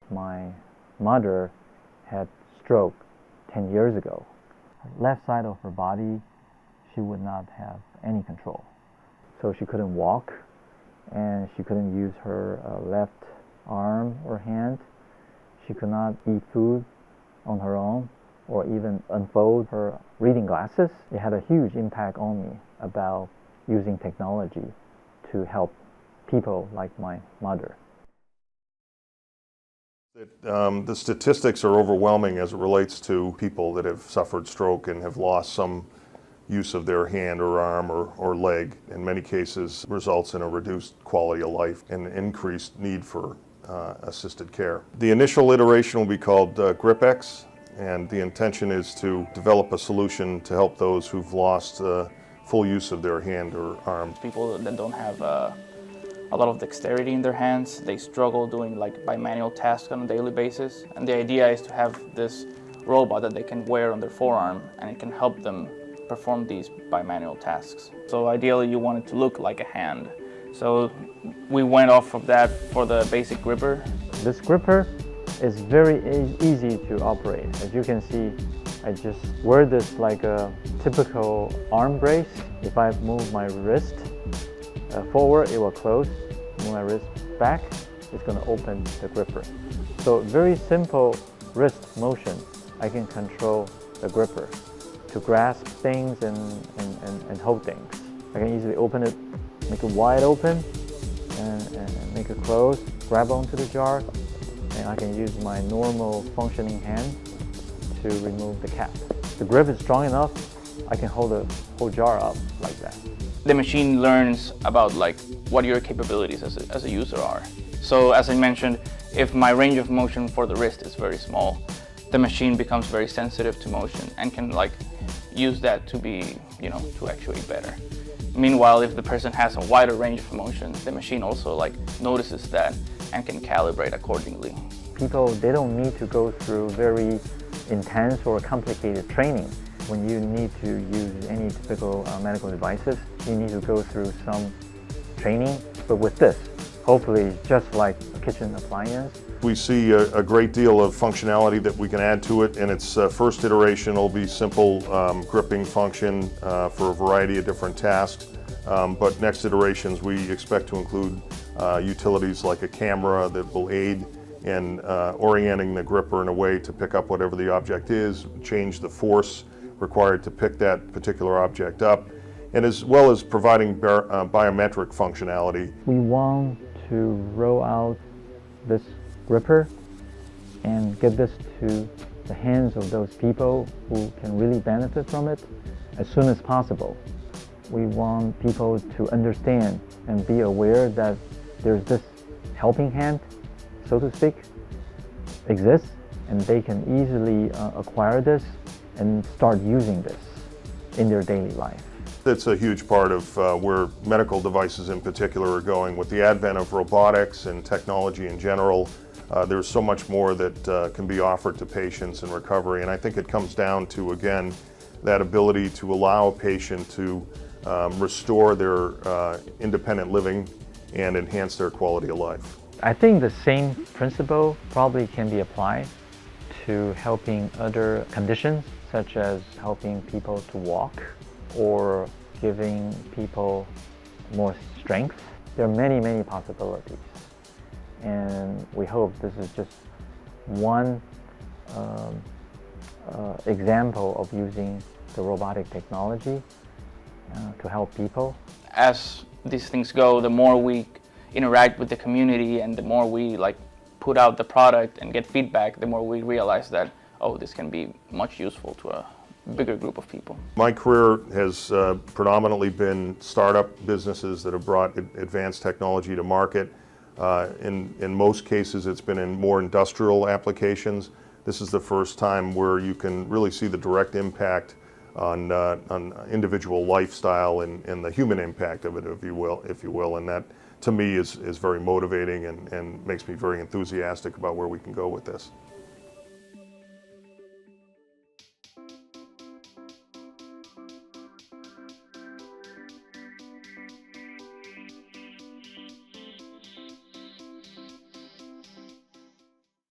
My mother had stroke 10 years ago. Left side of her body, she would not have any control. So she couldn't walk, and she couldn't use her left arm or hand. She could not eat food on her own or even unfold her reading glasses. It had a huge impact on me about using technology to help people like my mother. The statistics are overwhelming as it relates to people that have suffered stroke and have lost some use of their hand or arm or leg. In many cases, results in a reduced quality of life and increased need for assisted care. The initial iteration will be called GripX, and the intention is to develop a solution to help those who've lost full use of their hand or arm. People that don't have a lot of dexterity in their hands, they struggle doing like bimanual tasks on a daily basis, and the idea is to have this robot that they can wear on their forearm, and it can help them perform these bimanual tasks. So ideally you want it to look like a hand. So we went off of that for the basic gripper. This gripper is very easy to operate. As you can see, I just wear this like a typical arm brace. If I move my wrist forward, it will close. Move my wrist back, it's going to open the gripper. So very simple wrist motion, I can control the gripper to grasp things and hold things. I can easily open it, make it wide open, and make it close, grab onto the jar, and I can use my normal functioning hand to remove the cap. The grip is strong enough, I can hold the whole jar up like that. The machine learns about like what your capabilities as a user are. So as I mentioned, if my range of motion for the wrist is very small, the machine becomes very sensitive to motion and can like use that to be, to actuate better. Meanwhile, if the person has a wider range of motion, the machine also like notices that and can calibrate accordingly. People, they don't need to go through very intense or complicated training. When you need to use any typical medical devices, you need to go through some training. But with this, hopefully just like a kitchen appliance, we see a great deal of functionality that we can add to it. In its first iteration, will be simple gripping function for a variety of different tasks. But next iterations, we expect to include utilities like a camera that will aid in orienting the gripper in a way to pick up whatever the object is, change the force required to pick that particular object up, and as well as providing biometric functionality. We want to roll out this gripper and get this to the hands of those people who can really benefit from it as soon as possible. We want people to understand and be aware that there's this helping hand, so to speak, exists, and they can easily acquire this and start using this in their daily life. It's a huge part of where medical devices in particular are going. With the advent of robotics and technology in general, there's so much more that can be offered to patients in recovery, and I think it comes down to, again, that ability to allow a patient to restore their independent living and enhance their quality of life. I think the same principle probably can be applied to helping other conditions, such as helping people to walk or giving people more strength. There are many, many possibilities. And we hope this is just one example of using the robotic technology to help people. As these things go, the more we interact with the community and the more we like put out the product and get feedback, the more we realize that, oh, this can be much useful to a bigger group of people. My career has predominantly been startup businesses that have brought advanced technology to market. In most cases, it's been in more industrial applications. This is the first time where you can really see the direct impact on individual lifestyle and the human impact of it, if you will, and that to me is very motivating and makes me very enthusiastic about where we can go with this.